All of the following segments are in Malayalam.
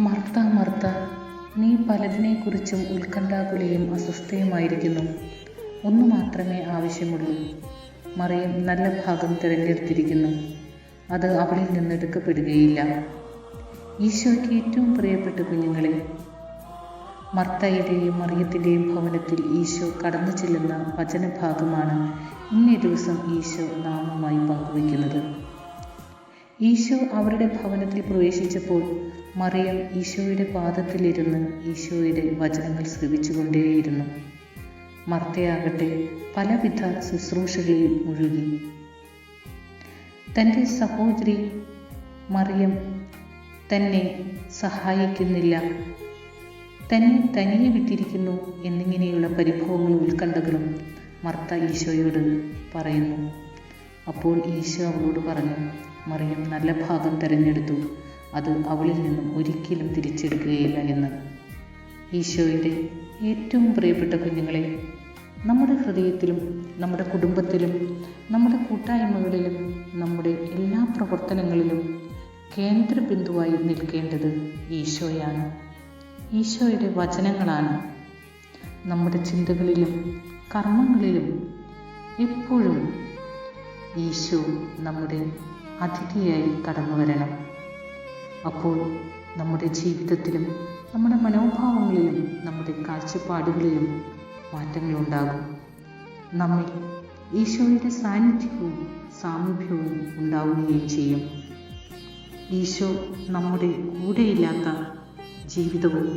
മർത്ത, മർത്ത, നീ പലതിനെക്കുറിച്ചും ഉത്കണ്ഠാകുലയും അസ്വസ്ഥയുമായിരിക്കുന്നു. ഒന്നു മാത്രമേ ആവശ്യമുള്ളൂ. മറിയം നല്ല ഭാഗം തിരഞ്ഞെടുത്തിരിക്കുന്നു, അത് അവളിൽ നിന്നെടുക്കപ്പെടുകയില്ല. ഈശോയ്ക്ക് ഏറ്റവും പ്രിയപ്പെട്ട കുഞ്ഞുങ്ങളെ, മർത്തയുടെയും മറിയത്തിൻ്റെയും ഭവനത്തിൽ ഈശോ കടന്നു ചെല്ലുന്ന വചനഭാഗമാണ് ഇന്നേ ദിവസം ഈശോ നാമുമായി പങ്കുവയ്ക്കുന്നത്. ഈശോ അവരുടെ ഭവനത്തിൽ പ്രവേശിച്ചപ്പോൾ മറിയം ഈശോയുടെ പാദത്തിലിരുന്ന് ഈശോയുടെ വചനങ്ങൾ ശ്രവിച്ചുകൊണ്ടേയിരുന്നു. മർത്തയാകട്ടെ പലവിധ ശുശ്രൂഷകളിൽ മുഴുകി. തൻ്റെ സഹോദരി മറിയം തന്നെ സഹായിക്കുന്നില്ല, തന്നെ തനിയെ വിട്ടിരിക്കുന്നു എന്നിങ്ങനെയുള്ള പരിഭവങ്ങളും ഉത്കണ്ഠകളും മർത്ത ഈശോയോട് പറയുന്നു. അപ്പോൾ ഈശോ അവളോട് പറഞ്ഞു, മറിയം നല്ല ഭാഗം തിരഞ്ഞെടുത്തു, അത് അവളിൽ നിന്നും ഒരിക്കലും തിരിച്ചെടുക്കുകയില്ല എന്ന്. ഈശോയുടെ ഏറ്റവും പ്രിയപ്പെട്ട കുഞ്ഞുങ്ങളെ, നമ്മുടെ ഹൃദയത്തിലും നമ്മുടെ കുടുംബത്തിലും നമ്മുടെ കൂട്ടായ്മകളിലും നമ്മുടെ എല്ലാ പ്രവർത്തനങ്ങളിലും കേന്ദ്രബിന്ദുവായി നിൽക്കേണ്ടത് ഈശോയാണ്. ഈശോയുടെ വചനങ്ങളാണ്. നമ്മുടെ ചിന്തകളിലും കർമ്മങ്ങളിലും എപ്പോഴും ഈശോ നമ്മുടെ അതിഥിയായി കടന്നു വരണം. അപ്പോൾ നമ്മുടെ ജീവിതത്തിലും നമ്മുടെ മനോഭാവങ്ങളിലും നമ്മുടെ കാഴ്ചപ്പാടുകളിലും മാറ്റങ്ങളുണ്ടാകും. നമ്മിൽ ഈശോയുടെ സാന്നിധ്യവും സാമീപ്യവും ഉണ്ടാവുകയും ചെയ്യും. ഈശോ നമ്മുടെ കൂടെയില്ലാത്ത ജീവിതവും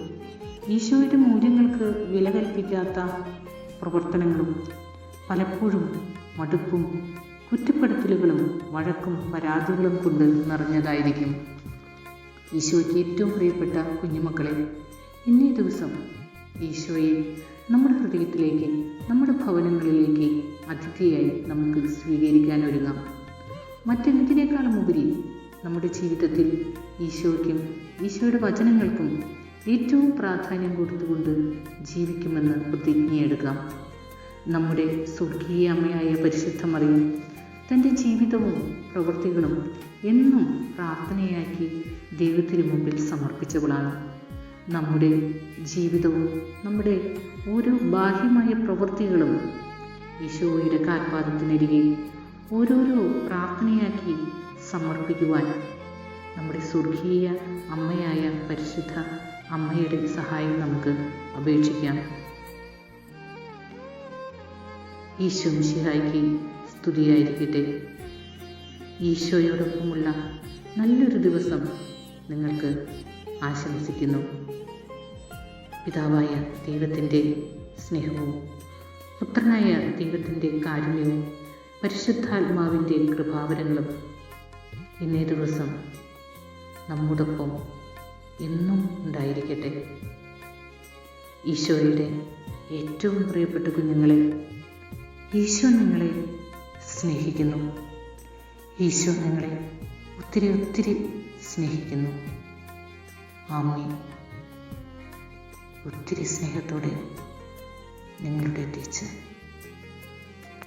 ഈശോയുടെ മൂല്യങ്ങൾക്ക് വില കൽപ്പിക്കാത്ത പ്രവർത്തനങ്ങളും പലപ്പോഴും മടുപ്പും കുറ്റപ്പെടുത്തലുകളും വഴക്കും പരാതികളും കൊണ്ട് നിറഞ്ഞതായിരിക്കും. ഈശോയ്ക്ക് ഏറ്റവും പ്രിയപ്പെട്ട കുഞ്ഞുമക്കളെ, ഇന്നേ ദിവസം ഈശോയെ നമ്മുടെ ഹൃദയത്തിലേക്ക്, നമ്മുടെ ഭവനങ്ങളിലേക്ക് അതിഥിയായി നമുക്ക് സ്വീകരിക്കാൻ ഒരുങ്ങാം. മറ്റെന്തിനേക്കാളും ഉപരി നമ്മുടെ ജീവിതത്തിൽ ഈശോയ്ക്കും ഈശോയുടെ വചനങ്ങൾക്കും ഏറ്റവും പ്രാധാന്യം കൊടുത്തുകൊണ്ട് ജീവിക്കുമെന്ന് പ്രതിജ്ഞയെടുക്കാം. നമ്മുടെ സ്വർഗീയ അമ്മയായ പരിശുദ്ധ മറിയം തൻ്റെ ജീവിതവും പ്രവൃത്തികളും എന്നും പ്രാർത്ഥനയാക്കി ദൈവത്തിനു മുമ്പിൽ സമർപ്പിച്ചവളാണ്. നമ്മുടെ ജീവിതവും നമ്മുടെ ഓരോ ബാഹ്യമായ പ്രവൃത്തികളും ഈശോയുടെ കാൽപാദത്തിനരികെ ഓരോരോ പ്രാർത്ഥനയാക്കി സമർപ്പിക്കുവാൻ നമ്മുടെ സ്വർഗീയ അമ്മയായ പരിശുദ്ധ അമ്മയുടെ സഹായം നമുക്ക് അപേക്ഷിക്കാം. ഈശോ മിശിഹായ്ക്ക് സ്തുതിയായിരിക്കട്ടെ. ഈശോയോടൊപ്പമുള്ള നല്ലൊരു ദിവസം നിങ്ങൾക്ക് ആശംസിക്കുന്നു. പിതാവായ ദൈവത്തിൻ്റെ സ്നേഹവും പുത്രനായ ദൈവത്തിൻ്റെ കാരുണ്യവും പരിശുദ്ധാത്മാവിൻ്റെ കൃപാവരങ്ങളും ഇന്നേ ദിവസം നമ്മോടൊപ്പം എന്നും ഉണ്ടായിരിക്കട്ടെ. ഈശോയുടെ ഏറ്റവും പ്രിയപ്പെട്ട കുഞ്ഞുങ്ങളെ, ഈശോ നിങ്ങളെ സ്നേഹിക്കുന്നു. ഈശോ നിങ്ങളെ ഒത്തിരി ഒത്തിരി സ്നേഹിക്കുന്നു. ആമേൻ. ഒത്തിരി സ്നേഹത്തോടെ നിങ്ങളുടെ ടീച്ചർ.